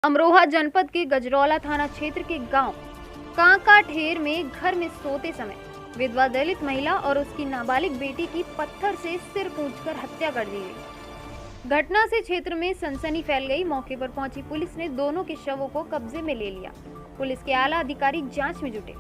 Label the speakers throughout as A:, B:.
A: अमरोहा जनपद के गजरौला थाना क्षेत्र के गांव कांकाठेर में घर में सोते समय विधवा दलित महिला और उसकी नाबालिग बेटी की पत्थर से सिर कूचकर हत्या कर दी गई। घटना से क्षेत्र में सनसनी फैल गई। मौके पर पहुंची पुलिस ने दोनों के शवों को कब्जे में ले लिया। पुलिस के आला अधिकारी जांच में जुटे।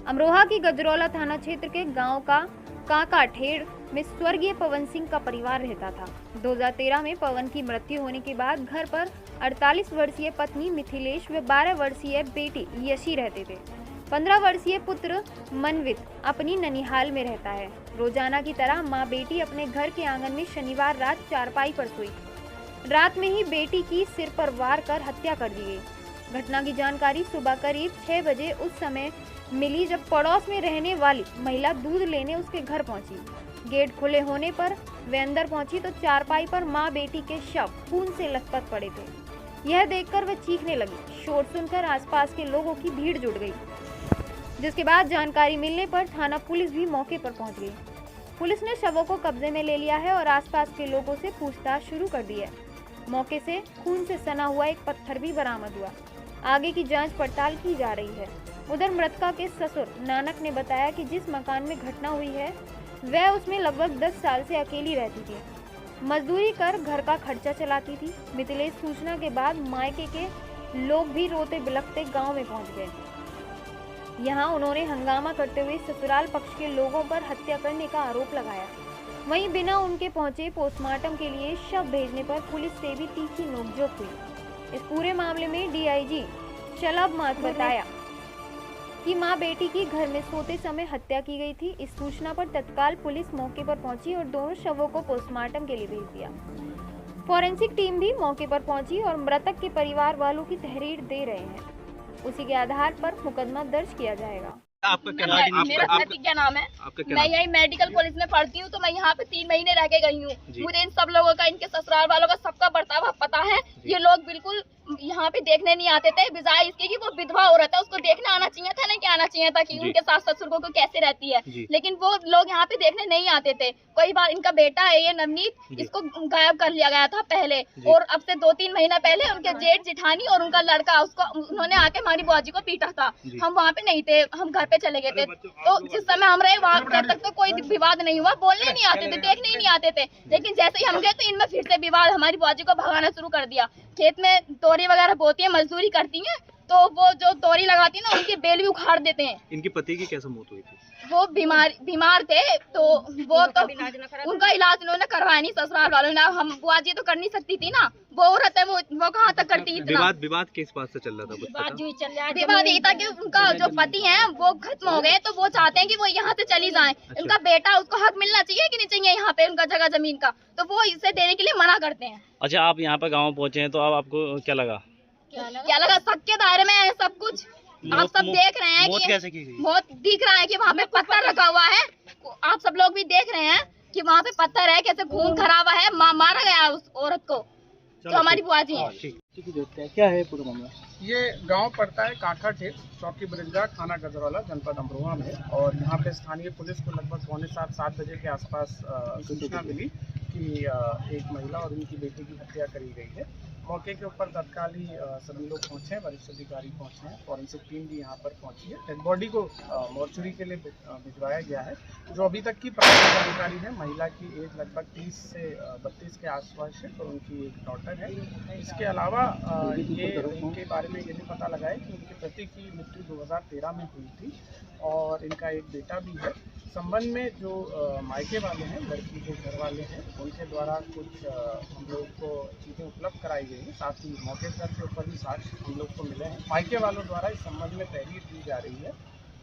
A: अमरोहा की गजरौला थाना क्षेत्र के गांव का कांकाठेर में स्वर्गीय पवन सिंह का परिवार रहता था। 2013 में पवन की मृत्यु होने के बाद घर पर 48 वर्षीय पत्नी मिथिलेश व 12 वर्षीय बेटी यशी रहते थे। 15 वर्षीय पुत्र मनवित अपनी ननिहाल में रहता है। रोजाना की तरह मां बेटी अपने घर के आंगन में शनिवार रात चारपाई पर सोई। रात में ही बेटी की सिर पर वार कर हत्या कर दी गई। घटना की जानकारी सुबह करीब 6 बजे उस समय मिली जब पड़ोस में रहने वाली महिला दूध लेने उसके घर पहुंची। गेट खुले होने पर वे अंदर पहुंची तो चारपाई पर मां बेटी के शव खून से लथपथ पड़े थे। यह देखकर वह चीखने लगी। शोर सुनकर आसपास के लोगों की भीड़ जुट गई, जिसके बाद जानकारी मिलने पर थाना पुलिस भी मौके पर पहुंच गई। पुलिस ने शवों को कब्जे में ले लिया है और आसपास के लोगों से पूछताछ शुरू कर दी है। मौके से खून से सना हुआ एक पत्थर भी बरामद हुआ। आगे की जांच पड़ताल की जा रही है। उधर मृतका के ससुर नानक ने बताया कि जिस मकान में घटना हुई है वह उसमें लगभग 10 साल से अकेली रहती थी। मजदूरी कर घर का खर्चा चलाती थी। मिथिलेश सूचना के बाद मायके के लोग भी रोते बिलखते गांव में पहुंच गए। यहां उन्होंने हंगामा करते हुए ससुराल पक्ष के लोगों पर हत्या करने का आरोप लगाया। वहीं बिना उनके पहुंचे पोस्टमार्टम के लिए शव भेजने पर पुलिस से भी तीखी नोकझोंक हुई। इस पूरे मामले में डीआईजी शलभ मात बताया कि मां बेटी की घर में सोते समय हत्या की गई थी। इस सूचना पर तत्काल पुलिस मौके पर पहुंची और दोनों शवों को पोस्टमार्टम के लिए भेज दिया। फोरेंसिक टीम भी मौके पर पहुंची और मृतक के परिवार वालों की तहरीर दे रहे हैं। उसी के आधार पर मुकदमा दर्ज किया जाएगा।
B: आपका क्या नाम?
C: मेरा क्या नाम है? मैं यही मेडिकल कॉलेज में पढ़ती हूँ, तो मैं यहाँ पे 3 महीने रह के गई हूँ। मुझे इन सब लोगों का, इनके ससुराल वालों का सबका बर्ताव पता है। ये लोग बिल्कुल यहाँ पे देखने नहीं आते थे, बजाय इसके कि वो विधवा औरत है, उसको देखने आना चाहिए था, नहीं क्या आना चाहिए था कि उनके सास ससुर को कैसे रहती है। लेकिन वो लोग यहाँ पे देखने नहीं आते थे। कई बार इनका बेटा है ये नवनीत, इसको गायब कर लिया गया था पहले, और अब से 2-3 महीना पहले उनके जेठ जिठानी और उनका लड़का उसको उन्होंने आके हमारी बुआ जी को पीटा था। हम वहाँ पे नहीं थे, हम घर पे चले गए थे। तो जिस समय हम रहे वहाँ तक तो कोई विवाद नहीं हुआ, बोलने नहीं आते थे, देखने ही नहीं आते थे। लेकिन जैसे ही हम गए तो इनमें फिर से विवाद, हमारी बुआ जी को भगाना शुरू कर दिया। खेत में तोरी वगैरह बोती है, मजदूरी करती हैं, तो वो जो तोरी लगाती है ना, उनकी बेल भी उखाड़ देते हैं।
B: इनके पति की कैसे मौत हुई थी?
C: वो बीमार थे, तो वो तो उनका इलाज उन्होंने करवाया नहीं ससुराल वालों ने। हम बुआ जी तो कर नहीं सकती थी ना, वो औरत है, वो कहाँ तक करती इतना।
B: विवाद किस बात से चल रहा था?
C: विवाद यही था कि उनका जो पति है वो खत्म हो गए, तो वो चाहते हैं कि वो यहाँ से चली जाएं। उनका बेटा, उसको हक मिलना चाहिए कि नहीं चाहिए यहाँ पे उनका जगह जमीन का, तो वो इसे देने के लिए मना करते हैं।
D: अच्छा, आप यहाँ पे गाँव पहुँचे हैं, तो अब आपको क्या लगा?
C: सबके दायरे में है सब कुछ। आप सब देख रहे हैं
D: मौत
C: कि
D: कैसे की गई?
C: मौत दिख रहा है कि वहाँ पे पत्थर रखा हुआ है। आप सब लोग भी देख रहे हैं कि वहाँ पे पत्थर है, कैसे खून खराब है, मारा गया उस औरत को जो हमारी बुआ जी है।
D: क्या है पूरा मामला?
E: ये गांव पड़ता है कांकाठेर, चौकी ब्रिजघाट, थाना गजरौला, जनपद अमरोहा में। और यहाँ पे स्थानीय पुलिस को लगभग 6:45-7 बजे के आसपास सूचना मिली कि एक महिला और उनकी बेटी की हत्या करी गई है। मौके के ऊपर तत्काल ही सभी लोग पहुंचे, वरिष्ठ अधिकारी पहुंचे हैं, फॉरेंसिक टीम भी यहाँ पर पहुंची है। डेड बॉडी को मोर्चरी के लिए भिजवाया गया है। जो अभी तक की प्राप्त जानकारी है, महिला की एज लगभग 30 से 32 के आसपास है और उनकी एक डॉटर है। इसके अलावा इनके बारे में ये भी पता लगा है कि उनके पति की मृत्यु 2013 में हुई थी और इनका एक बेटा भी है। संबंध में जो मायके वाले हैं, लड़की के घर वाले हैं, उनके द्वारा कुछ हम लोग को चीज़ें उपलब्ध कराई गई हैं। साथ ही मौके पर के ऊपर भी साक्ष्य हम लोग को मिले हैं। मायके वालों द्वारा इस संबंध में तहरीर की जा रही है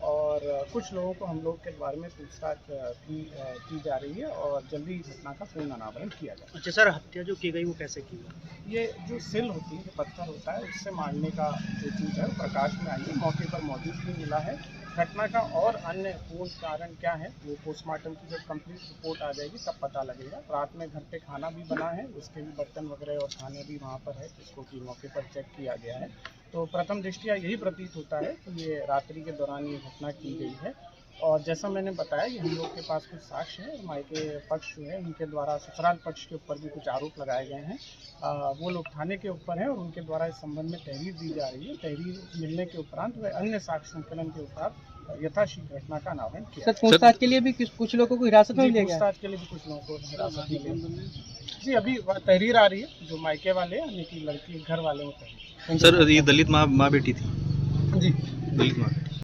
E: और कुछ लोगों को हम लोग के बारे में पूछताछ की जा रही है और जल्दी इस घटना का पूर्ण अनावरण किया जाए।
D: अच्छा सर, हत्या जो की गई वो कैसे की गई?
E: ये जो सिल होती है, जो पत्थर होता है, उससे मारने का जो चीज़ है प्रकाश में आई है। मौके पर मौजूद भी मिला है। घटना का और अन्य पूर्ण कारण क्या है वो पोस्टमार्टम की जब कंप्लीट रिपोर्ट आ जाएगी तब पता लगेगा। रात में घर पे खाना भी बना है, उसके भी बर्तन वगैरह और खाने भी वहाँ पर है, जिसको कि मौके पर चेक किया गया है। तो प्रथम दृष्टया यही प्रतीत होता है कि ये रात्रि के दौरान ये घटना की गई है और जैसा मैंने बताया कि हम लोग के पास कुछ साक्ष्य है, मायके पक्ष जो है उनके द्वारा ससुराल पक्ष के ऊपर भी कुछ आरोप लगाए गए हैं। वो लोग थाने के ऊपर हैं और उनके द्वारा इस संबंध में तहरीर दी जा रही है। तहरीर मिलने के उपरांत वे अन्य साक्ष्य संकलन के उपरांत यथाशीघ्र घटना का अनावरण किया।
F: सर पूछताछ के लिए भी कुछ लोगों को हिरासत में
E: जी,
F: लिया गया है?
E: पूछताछ के लिए भी कुछ लोगों को हिरासत में लिया गया। जी, अभी तहरीर आ रही है, जो मायके वाले यानी कि लड़की घर वाले होते हैं।
B: सर ये दलित माँ बेटी थी?
E: जी,
B: दलित माँ